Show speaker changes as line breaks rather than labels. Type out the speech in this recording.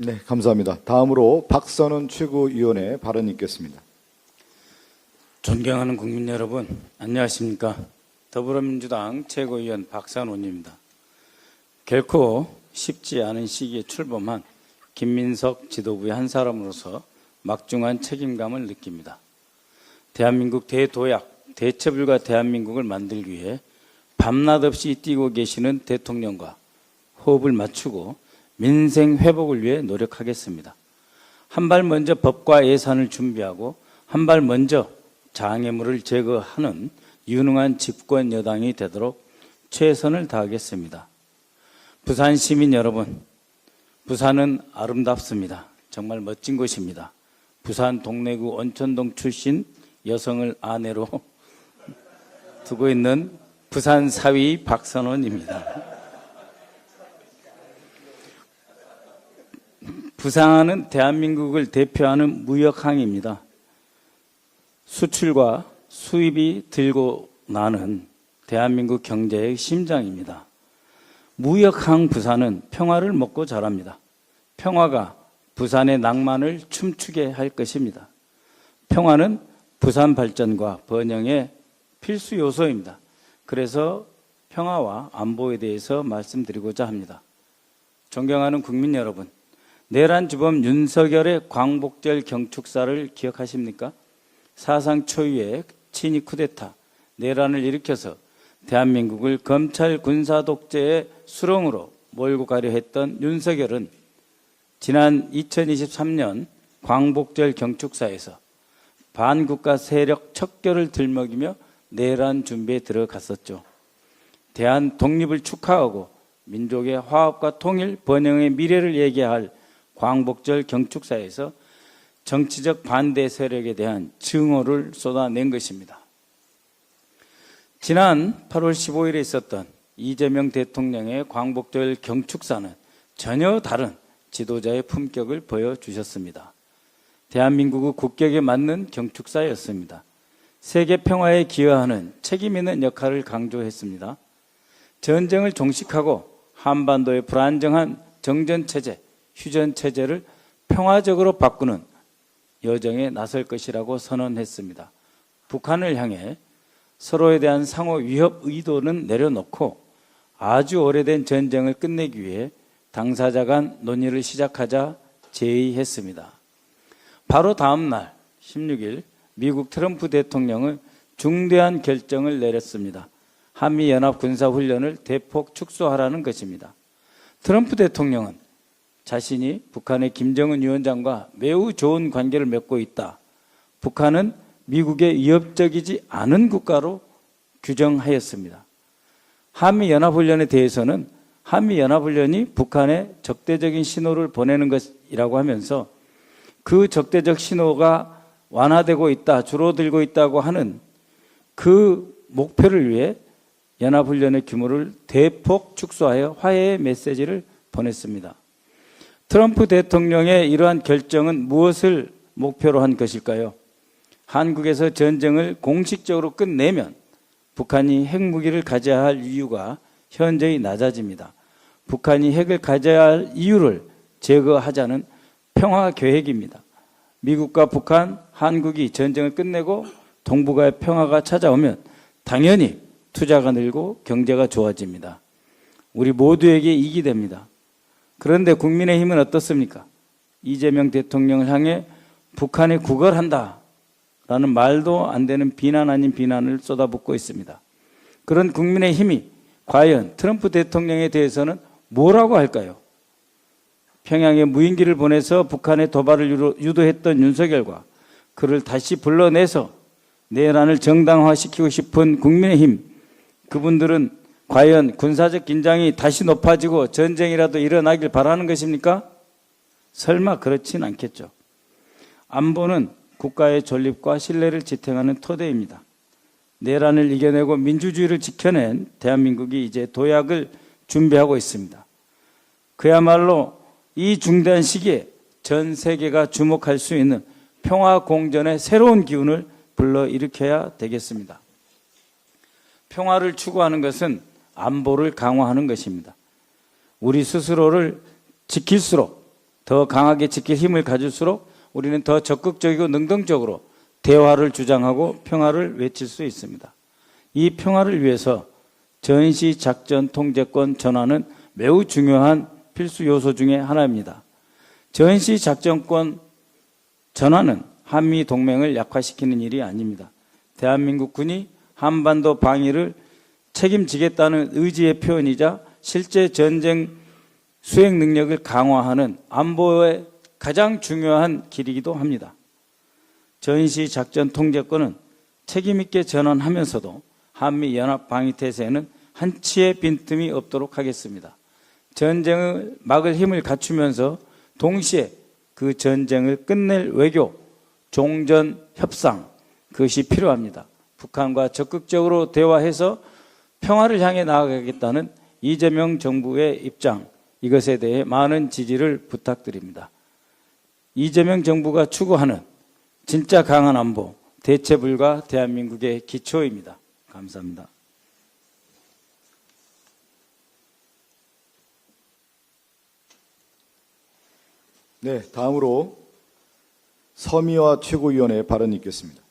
네, 감사합니다. 다음으로 박선원 최고위원의 발언 있겠습니다.
존경하는 국민 여러분, 안녕하십니까? 더불어민주당 최고위원 박선원입니다. 결코 쉽지 않은 시기에 출범한 김민석 지도부의 한 사람으로서 막중한 책임감을 느낍니다. 대한민국 대도약, 대처불가 대한민국을 만들기 위해 밤낮 없이 뛰고 계시는 대통령과 호흡을 맞추고 민생 회복을 위해 노력하겠습니다. 한 발 먼저 법과 예산을 준비하고 한 발 먼저 장애물을 제거하는 유능한 집권 여당이 되도록 최선을 다하겠습니다. 부산 시민 여러분, 부산은 아름답습니다. 정말 멋진 곳입니다. 부산 동래구 온천동 출신 여성을 아내로 두고 있는 부산 사위 박선원입니다. 부산은 대한민국을 대표하는 무역항입니다. 수출과 수입이 들고 나는 대한민국 경제의 심장입니다. 무역항 부산은 평화를 먹고 자랍니다. 평화가 부산의 낭만을 춤추게 할 것입니다. 평화는 부산 발전과 번영의 필수 요소입니다. 그래서 평화와 안보에 대해서 말씀드리고자 합니다. 존경하는 국민 여러분, 내란 주범 윤석열의 광복절 경축사를 기억하십니까? 사상 초유의 친위 쿠데타, 내란을 일으켜서 대한민국을 검찰 군사 독재의 수렁으로 몰고 가려 했던 윤석열은 지난 2023년 광복절 경축사에서 반국가 세력 척결을 들먹이며 내란 준비에 들어갔었죠. 대한 독립을 축하하고 민족의 화합과 통일, 번영의 미래를 얘기할 광복절 경축사에서 정치적 반대 세력에 대한 증오를 쏟아낸 것입니다. 지난 8월 15일에 있었던 이재명 대통령의 광복절 경축사는 전혀 다른 지도자의 품격을 보여주셨습니다. 대한민국의 국격에 맞는 경축사였습니다. 세계 평화에 기여하는 책임 있는 역할을 강조했습니다. 전쟁을 종식하고 한반도의 불안정한 정전체제, 휴전체제를 평화적으로 바꾸는 여정에 나설 것이라고 선언했습니다. 북한을 향해 서로에 대한 상호 위협 의도는 내려놓고 아주 오래된 전쟁을 끝내기 위해 당사자 간 논의를 시작하자 제의했습니다. 바로 다음 날 16일 미국 트럼프 대통령은 중대한 결정을 내렸습니다. 한미연합군사훈련을 대폭 축소하라는 것입니다. 트럼프 대통령은 자신이 북한의 김정은 위원장과 매우 좋은 관계를 맺고 있다. 북한은 미국의 위협적이지 않은 국가로 규정하였습니다. 한미연합훈련에 대해서는 한미연합훈련이 북한에 적대적인 신호를 보내는 것이라고 하면서 그 적대적 신호가 완화되고 있다, 줄어들고 있다고 하는 그 목표를 위해 연합훈련의 규모를 대폭 축소하여 화해의 메시지를 보냈습니다. 트럼프 대통령의 이러한 결정은 무엇을 목표로 한 것일까요? 한국에서 전쟁을 공식적으로 끝내면 북한이 핵무기를 가져야 할 이유가 현저히 낮아집니다. 북한이 핵을 가져야 할 이유를 제거하자는 평화 계획입니다. 미국과 북한, 한국이 전쟁을 끝내고 동북아의 평화가 찾아오면 당연히 투자가 늘고 경제가 좋아집니다. 우리 모두에게 이익이 됩니다. 그런데 국민의힘은 어떻습니까? 이재명 대통령을 향해 북한에 구걸한다 라는 말도 안 되는 비난 아닌 비난을 쏟아붓고 있습니다. 그런 국민의힘이 과연 트럼프 대통령에 대해서는 뭐라고 할까요? 평양에 무인기를 보내서 북한의 도발을 유도했던 윤석열과 그를 다시 불러내서 내란을 정당화시키고 싶은 국민의힘, 그분들은 과연 군사적 긴장이 다시 높아지고 전쟁이라도 일어나길 바라는 것입니까? 설마 그렇진 않겠죠. 안보는 국가의 존립과 신뢰를 지탱하는 토대입니다. 내란을 이겨내고 민주주의를 지켜낸 대한민국이 이제 도약을 준비하고 있습니다. 그야말로 이 중대한 시기에 전 세계가 주목할 수 있는 평화 공전의 새로운 기운을 불러일으켜야 되겠습니다. 평화를 추구하는 것은 안보를 강화하는 것입니다. 우리 스스로를 지킬수록 더 강하게 지킬 힘을 가질수록 우리는 더 적극적이고 능동적으로 대화를 주장하고 평화를 외칠 수 있습니다. 이 평화를 위해서 전시 작전 통제권 전환은 매우 중요한 필수 요소 중의 하나입니다. 전시 작전권 전환은 한미 동맹을 약화시키는 일이 아닙니다. 대한민국 군이 한반도 방위를 책임지겠다는 의지의 표현이자 실제 전쟁 수행 능력을 강화하는 안보의 가장 중요한 길이기도 합니다. 전시 작전 통제권은 책임있게 전환하면서도 한미 연합 방위태세에는 한치의 빈틈이 없도록 하겠습니다. 전쟁을 막을 힘을 갖추면서 동시에 그 전쟁을 끝낼 외교, 종전 협상, 그것이 필요합니다. 북한과 적극적으로 대화해서 평화를 향해 나아가겠다는 이재명 정부의 입장, 이것에 대해 많은 지지를 부탁드립니다. 이재명 정부가 추구하는 진짜 강한 안보, 대체불가 대한민국의 기초입니다. 감사합니다.
네, 다음으로 서미화 최고위원의 발언이 있겠습니다.